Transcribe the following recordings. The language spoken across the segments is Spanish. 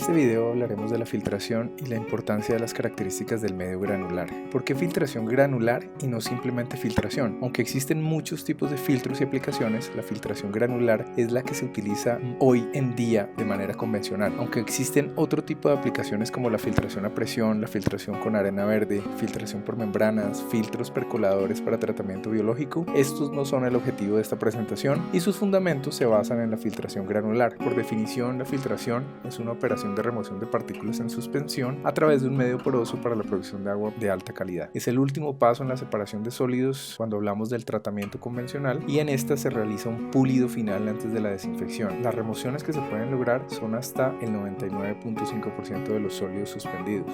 este video hablaremos de la filtración y la importancia de las características del medio granular. ¿Por qué filtración granular y no simplemente filtración? Aunque existen muchos tipos de filtros y aplicaciones, la filtración granular es la que se utiliza hoy en día de manera convencional. Aunque existen otro tipo de aplicaciones como la filtración a presión, la filtración con arena verde, filtración por membranas, filtros percoladores para tratamiento biológico, estos no son el objetivo de esta presentación y sus fundamentos se basan en la filtración granular. Por definición, la filtración es una operación de remoción de partículas en suspensión a través de un medio poroso para la producción de agua de alta calidad. Es el último paso en la separación de sólidos cuando hablamos del tratamiento convencional y en esta se realiza un pulido final antes de la desinfección. Las remociones que se pueden lograr son hasta el 99.5% de los sólidos suspendidos.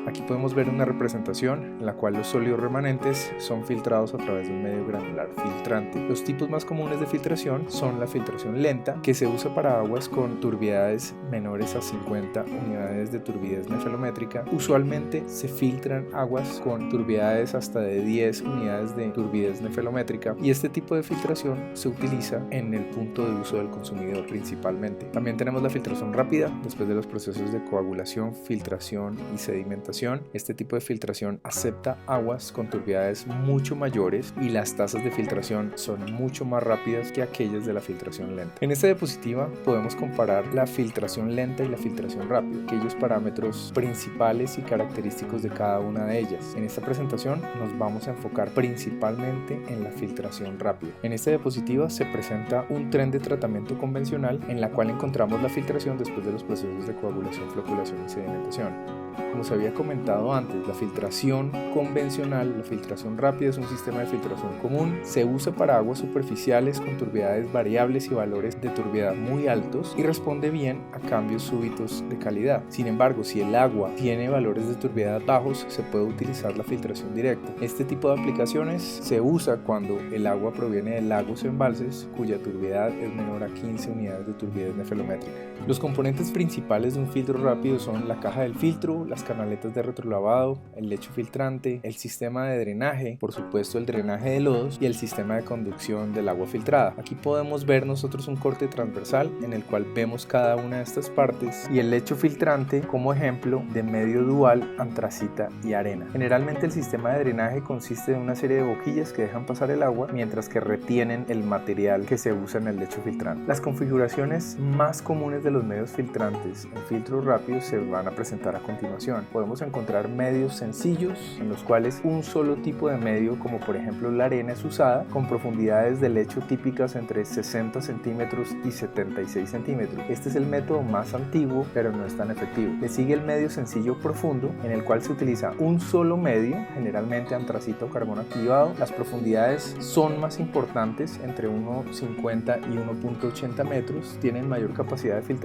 Aquí podemos ver una representación en la cual los sólidos remanentes son filtrados a través de un medio granular filtrante. Los tipos más comunes de filtración son la filtración lenta, que se usa para aguas con turbiedades menores a 50 unidades de turbidez nefelométrica. Usualmente se filtran aguas con turbiedades hasta de 10 unidades de turbidez nefelométrica y este tipo de filtración se utiliza en el punto de uso del consumidor principalmente. También tenemos la filtración rápida después de los procesos de coagulación, filtración y sedimentación. Este tipo de filtración acepta aguas con turbiedades mucho mayores y las tasas de filtración son mucho más rápidas que aquellas de la filtración lenta. En esta diapositiva podemos comparar la filtración lenta y la filtración rápida, aquellos parámetros principales y característicos de cada una de ellas. En esta presentación nos vamos a enfocar principalmente en la filtración rápida. En esta diapositiva se presenta un tren de tratamiento convencional en la cual encontramos la filtración después de los procesos de coagulación, floculación y sedimentación. Como se había comentado antes, la filtración convencional, la filtración rápida es un sistema de filtración común. Se usa para aguas superficiales con turbiedades variables y valores de turbiedad muy altos y responde bien a cambios súbitos de calidad. Sin embargo, si el agua tiene valores de turbiedad bajos, se puede utilizar la filtración directa. Este tipo de aplicaciones se usa cuando el agua proviene de lagos o embalses cuya turbiedad es menor a 15 unidades de turbidez nefelométrica. Los componentes principales de un filtro rápido son la caja del filtro, las canaletas de retrolavado, el lecho filtrante, el sistema de drenaje, por supuesto el drenaje de lodos y el sistema de conducción del agua filtrada. Aquí podemos ver nosotros un corte transversal en el cual vemos cada una de estas partes y el lecho filtrante como ejemplo de medio dual, antracita y arena. Generalmente el sistema de drenaje consiste de una serie de boquillas que dejan pasar el agua mientras que retienen el material que se usa en el lecho filtrante. Las configuraciones más comunes de los medios filtrantes en filtros rápidos se van a presentar a continuación. Podemos encontrar medios sencillos en los cuales un solo tipo de medio, como por ejemplo la arena, es usada con profundidades de lecho típicas entre 60 centímetros y 76 centímetros. Este es el método más antiguo, pero no es tan efectivo. Le sigue el medio sencillo profundo, en el cual se utiliza un solo medio, generalmente antracita o carbono activado. Las profundidades son más importantes, entre 1,50 y 1,80 metros. Tienen mayor capacidad de filtración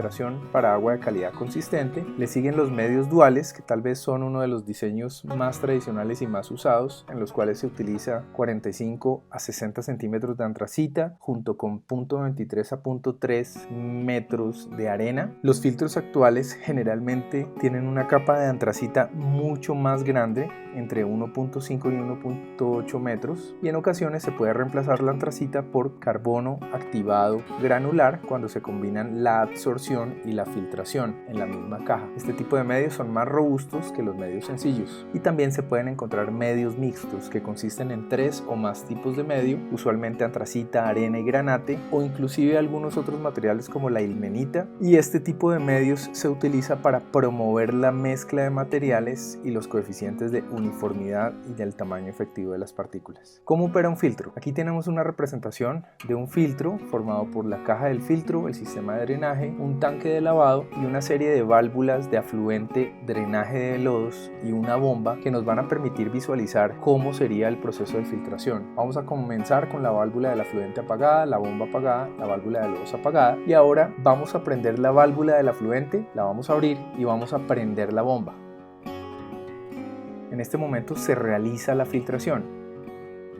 para agua de calidad consistente. Le siguen los medios duales, que tal vez son uno de los diseños más tradicionales y más usados, en los cuales se utiliza 45 a 60 centímetros de antracita junto con 0.23 a 0.3 metros de arena. Los filtros actuales generalmente tienen una capa de antracita mucho más grande, entre 1.5 y 1.8 metros, y en ocasiones se puede reemplazar la antracita por carbono activado granular cuando se combinan la absorción y la filtración en la misma caja. Este tipo de medios son más robustos que los medios sencillos y también se pueden encontrar medios mixtos que consisten en 3 o más tipos de medio, usualmente antracita, arena y granate, o inclusive algunos otros materiales como la ilmenita, y este tipo de medios se utiliza para promover la mezcla de materiales y los coeficientes de uniformidad y del tamaño efectivo de las partículas. ¿Cómo opera un filtro? Aquí tenemos una representación de un filtro formado por la caja del filtro, el sistema de drenaje, un tanque de lavado y una serie de válvulas de afluente, drenaje de lodos y una bomba que nos van a permitir visualizar cómo sería el proceso de filtración. Vamos a comenzar con la válvula del afluente apagada, la bomba apagada, la válvula de lodos apagada, y ahora vamos a prender la válvula del afluente, la vamos a abrir y vamos a prender la bomba. En este momento se realiza la filtración.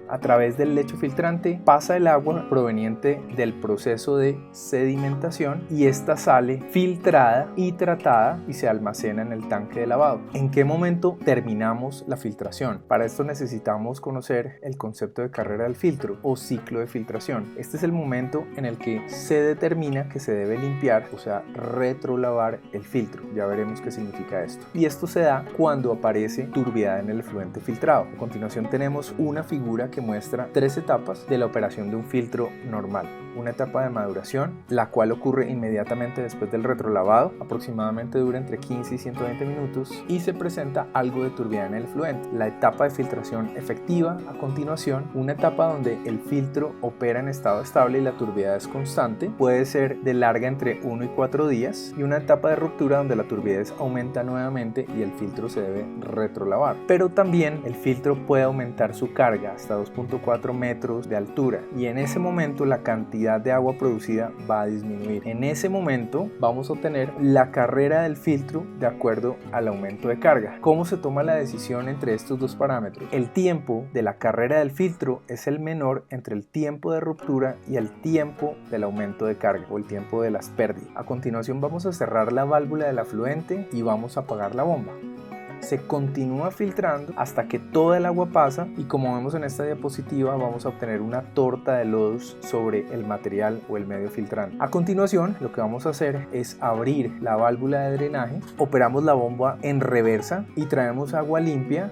A través del lecho filtrante pasa el agua proveniente del proceso de sedimentación y esta sale filtrada y tratada y se almacena en el tanque de lavado. ¿En qué momento terminamos la filtración? Para esto necesitamos conocer el concepto de carrera del filtro o ciclo de filtración. Este es el momento en el que se determina que se debe limpiar, o sea, retrolavar el filtro. Ya veremos qué significa esto. Y esto se da cuando aparece turbiedad en el efluente filtrado. A continuación tenemos una figura que muestra 3 etapas de la operación de un filtro normal. Una etapa de maduración, la cual ocurre inmediatamente después del retrolavado, aproximadamente dura entre 15 y 120 minutos y se presenta algo de turbiedad en el efluente. La etapa de filtración efectiva, a continuación, una etapa donde el filtro opera en estado estable y la turbiedad es constante, puede ser de larga entre 1 y 4 días, y una etapa de ruptura donde la turbidez aumenta nuevamente y el filtro se debe retrolavar. Pero también el filtro puede aumentar su carga hasta 2.4 metros de altura y en ese momento la cantidad de agua producida va a disminuir. En ese momento vamos a obtener la carrera del filtro de acuerdo al aumento de carga. ¿Cómo se toma la decisión entre estos dos parámetros? El tiempo de la carrera del filtro es el menor entre el tiempo de ruptura y el tiempo del aumento de carga o el tiempo de las pérdidas. A continuación vamos a cerrar la válvula del afluente y vamos a apagar la bomba. Se continúa filtrando hasta que toda el agua pasa y como vemos en esta diapositiva vamos a obtener una torta de lodos sobre el material o el medio filtrante. A continuación lo que vamos a hacer es abrir la válvula de drenaje, operamos la bomba en reversa y traemos agua limpia,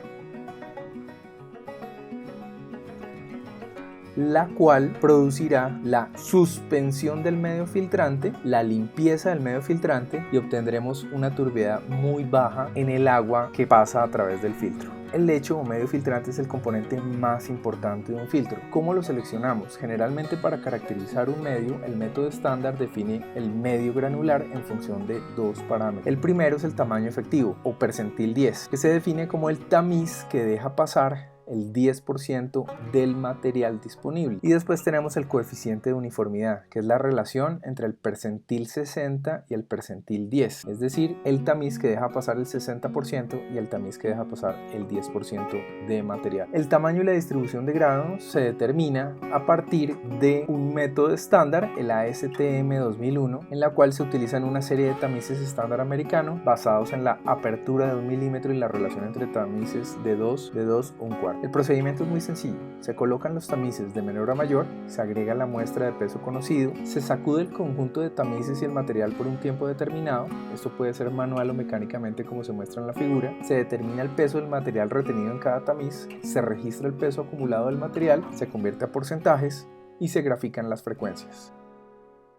la cual producirá la suspensión del medio filtrante, la limpieza del medio filtrante y obtendremos una turbiedad muy baja en el agua que pasa a través del filtro. El lecho o medio filtrante es el componente más importante de un filtro. ¿Cómo lo seleccionamos? Generalmente para caracterizar un medio, el método estándar define el medio granular en función de 2 parámetros. El primero es el tamaño efectivo o percentil 10, que se define como el tamiz que deja pasar el 10% del material disponible. Y después tenemos el coeficiente de uniformidad, que es la relación entre el percentil 60 y el percentil 10, es decir, el tamiz que deja pasar el 60% y el tamiz que deja pasar el 10% de material. El tamaño y la distribución de granos se determina a partir de un método estándar, el ASTM 2001, en la cual se utilizan una serie de tamices estándar americano basados en la apertura de 1 milímetro y la relación entre tamices de 2 o 1/4. El procedimiento es muy sencillo, se colocan los tamices de menor a mayor, se agrega la muestra de peso conocido, se sacude el conjunto de tamices y el material por un tiempo determinado, esto puede ser manual o mecánicamente como se muestra en la figura, se determina el peso del material retenido en cada tamiz, se registra el peso acumulado del material, se convierte a porcentajes y se grafican las frecuencias.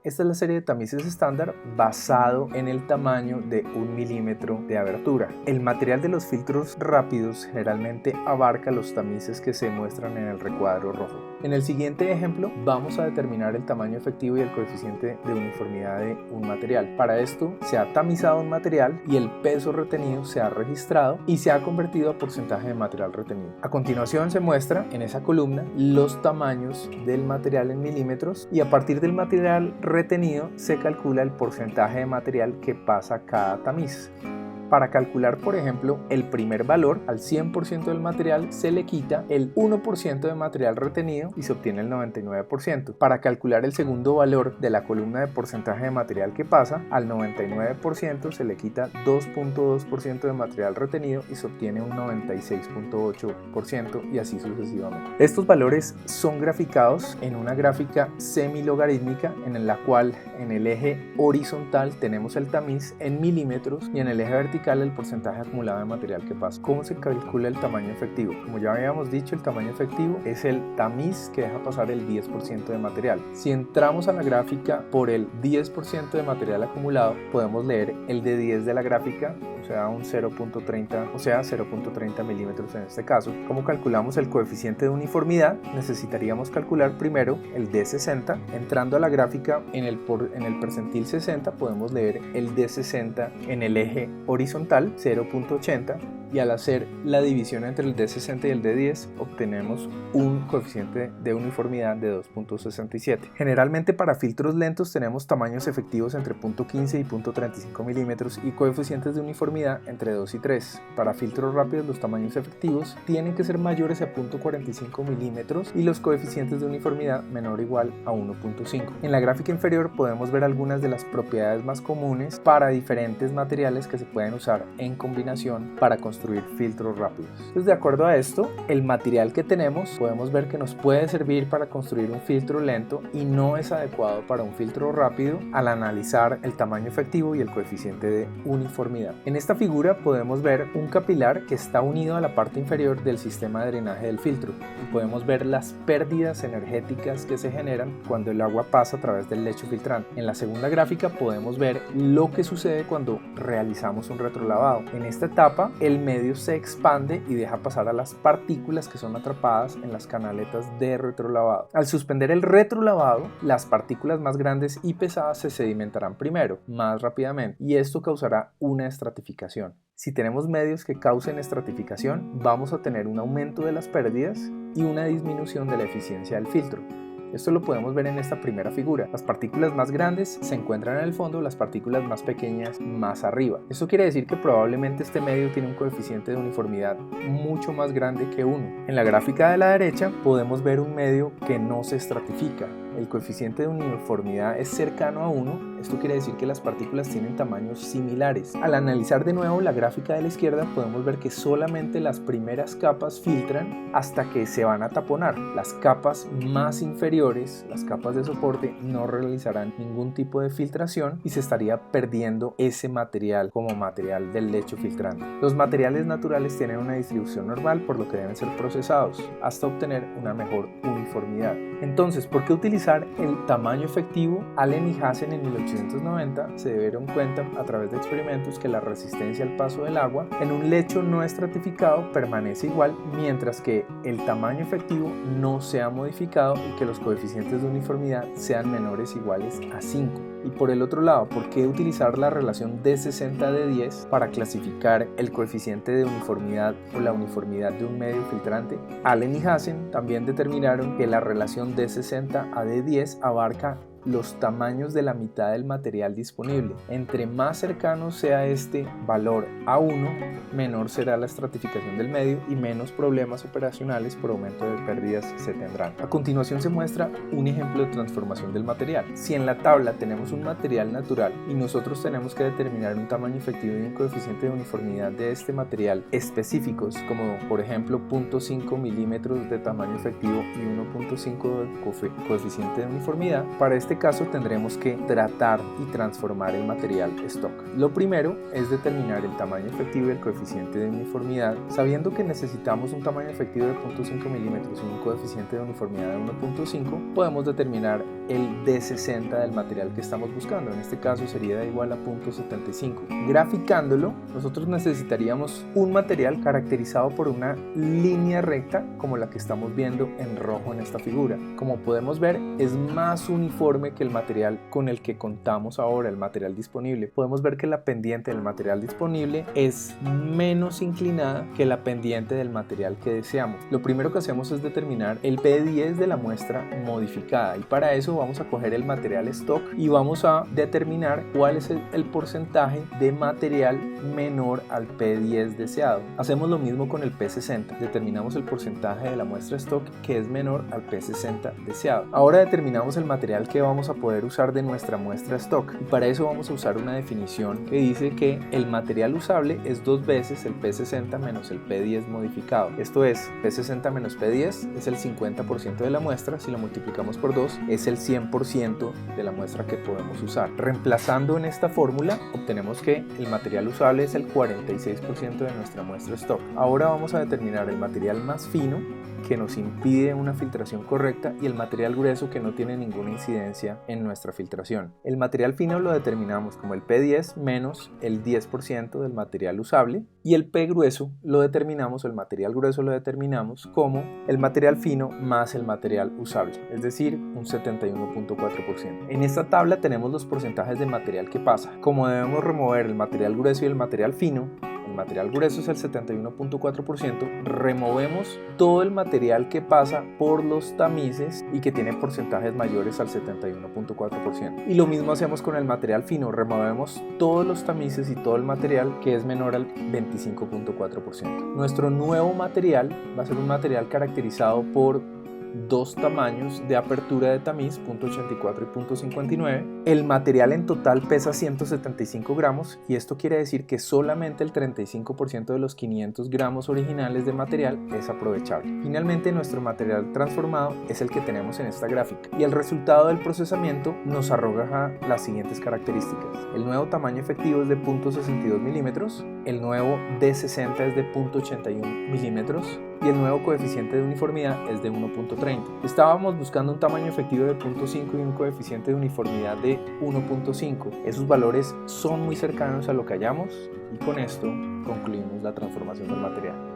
Esta es la serie de tamices estándar basado en el tamaño de 1 milímetro de abertura. El material de los filtros rápidos generalmente abarca los tamices que se muestran en el recuadro rojo. En el siguiente ejemplo vamos a determinar el tamaño efectivo y el coeficiente de uniformidad de un material. Para esto se ha tamizado un material y el peso retenido se ha registrado y se ha convertido a porcentaje de material retenido. A continuación se muestra en esa columna los tamaños del material en milímetros y a partir del material retenido se calcula el porcentaje de material que pasa cada tamiz. Para calcular, por ejemplo, el primer valor, al 100% del material se le quita el 1% de material retenido y se obtiene el 99%. Para calcular el segundo valor de la columna de porcentaje de material que pasa, al 99% se le quita 2.2% de material retenido y se obtiene un 96.8% y así sucesivamente. Estos valores son graficados en una gráfica semilogarítmica en la cual en el eje horizontal tenemos el tamiz en milímetros y en el eje vertical el porcentaje acumulado de material que pasa. ¿Cómo se calcula el tamaño efectivo? Como ya habíamos dicho, el tamaño efectivo es el tamiz que deja pasar el 10% de material. Si entramos a la gráfica por el 10% de material acumulado, podemos leer el de 10 de la gráfica, o sea, un 0.30 milímetros en este caso. ¿Cómo calculamos el coeficiente de uniformidad? Necesitaríamos calcular primero el D60. Entrando a la gráfica en el percentil 60 podemos leer el D60 en el eje horizontal 0.80 y al hacer la división entre el D60 y el D10 obtenemos un coeficiente de uniformidad de 2.67. Generalmente para filtros lentos tenemos tamaños efectivos entre 0.15 y 0.35 milímetros y coeficientes de uniformidad entre 2 y 3. Para filtros rápidos los tamaños efectivos tienen que ser mayores a 0.45 milímetros y los coeficientes de uniformidad menor o igual a 1.5. En la gráfica inferior podemos ver algunas de las propiedades más comunes para diferentes materiales que se pueden usar en combinación para construir filtros rápidos. Entonces, de acuerdo a esto, el material que tenemos podemos ver que nos puede servir para construir un filtro lento y no es adecuado para un filtro rápido al analizar el tamaño efectivo y el coeficiente de uniformidad. En esta figura podemos ver un capilar que está unido a la parte inferior del sistema de drenaje del filtro y podemos ver las pérdidas energéticas que se generan cuando el agua pasa a través del lecho filtrante. En la segunda gráfica podemos ver lo que sucede cuando realizamos un retrolavado. En esta etapa el medio se expande y deja pasar a las partículas que son atrapadas en las canaletas de retrolavado. Al suspender el retrolavado, las partículas más grandes y pesadas se sedimentarán primero, más rápidamente, y esto causará una estratificación. Si tenemos medios que causen estratificación, vamos a tener un aumento de las pérdidas y una disminución de la eficiencia del filtro. Esto lo podemos ver en esta primera figura. Las partículas más grandes se encuentran en el fondo, las partículas más pequeñas más arriba. Esto quiere decir que probablemente este medio tiene un coeficiente de uniformidad mucho más grande que 1. En la gráfica de la derecha podemos ver un medio que no se estratifica. El coeficiente de uniformidad es cercano a 1, esto quiere decir que las partículas tienen tamaños similares. Al analizar de nuevo la gráfica de la izquierda podemos ver que solamente las primeras capas filtran hasta que se van a taponar. Las capas más inferiores, las capas de soporte, no realizarán ningún tipo de filtración y se estaría perdiendo ese material como material del lecho filtrante. Los materiales naturales tienen una distribución normal, por lo que deben ser procesados hasta obtener una mejor uniformidad. Entonces, ¿por qué utilizar el tamaño efectivo? Allen y Hazen en 1890 se dieron cuenta a través de experimentos que la resistencia al paso del agua en un lecho no estratificado permanece igual, mientras que el tamaño efectivo no se ha modificado y que los coeficientes de uniformidad sean menores o iguales a 5. Y por el otro lado, ¿por qué utilizar la relación D60-D10 para clasificar el coeficiente de uniformidad o la uniformidad de un medio filtrante? Allen y Hazen también determinaron que la relación D60-D10 abarca los tamaños de la mitad del material disponible. Entre más cercano sea este valor a 1, menor será la estratificación del medio y menos problemas operacionales por aumento de pérdidas se tendrán. A continuación se muestra un ejemplo de transformación del material. Si en la tabla tenemos un material natural y nosotros tenemos que determinar un tamaño efectivo y un coeficiente de uniformidad de este material específicos, como por ejemplo 0.5 milímetros de tamaño efectivo y 1.5 de coeficiente de uniformidad, para este caso tendremos que tratar y transformar el material stock. Lo primero es determinar el tamaño efectivo y el coeficiente de uniformidad. Sabiendo que necesitamos un tamaño efectivo de 0.5 milímetros y un coeficiente de uniformidad de 1.5, podemos determinar el D60 del material que estamos buscando. En este caso sería igual a 0.75. Graficándolo, nosotros necesitaríamos un material caracterizado por una línea recta como la que estamos viendo en rojo en esta figura. Como podemos ver, es más uniforme que el material con el que contamos ahora, el material disponible. Podemos ver que la pendiente del material disponible es menos inclinada que la pendiente del material que deseamos. Lo primero que hacemos es determinar el P10 de la muestra modificada y para eso vamos a coger el material stock y vamos a determinar cuál es el porcentaje de material menor al P10 deseado. Hacemos lo mismo con el P60, determinamos el porcentaje de la muestra stock que es menor al P60 deseado. Ahora determinamos el material que vamos a poder usar de nuestra muestra stock y para eso vamos a usar una definición que dice que el material usable es 2 veces el P60 menos el P10 modificado. Esto es, P60 menos P10 es el 50% de la muestra, si lo multiplicamos por 2 es el 100% de la muestra que podemos usar. Reemplazando en esta fórmula obtenemos que el material usable es el 46% de nuestra muestra stock. Ahora vamos a determinar el material más fino que nos impide una filtración correcta y el material grueso que no tiene ninguna incidencia en nuestra filtración. El material fino lo determinamos como el P10 menos el 10% del material usable y el P grueso lo determinamos, el material grueso lo determinamos como el material fino más el material usable, es decir, un 71.4%. En esta tabla tenemos los porcentajes de material que pasa. Como debemos remover el material grueso y el material fino, el material grueso es el 71.4%, removemos todo el material que pasa por los tamices y que tiene porcentajes mayores al 71.4%. Y lo mismo hacemos con el material fino, removemos todos los tamices y todo el material que es menor al 25.4%. Nuestro nuevo material va a ser un material caracterizado por dos tamaños de apertura de tamiz, 0.84 y 0.59. El material en total pesa 175 gramos y esto quiere decir que solamente el 35% de los 500 gramos originales de material es aprovechable. Finalmente, nuestro material transformado es el que tenemos en esta gráfica y el resultado del procesamiento nos arroja las siguientes características. El nuevo tamaño efectivo es de 0.62 milímetros, el nuevo D60 es de 0.81 milímetros y el nuevo coeficiente de uniformidad es de 1.30. Estábamos buscando un tamaño efectivo de 0.5 y un coeficiente de uniformidad de 1.5. Esos valores son muy cercanos a lo que hallamos y con esto concluimos la transformación del material.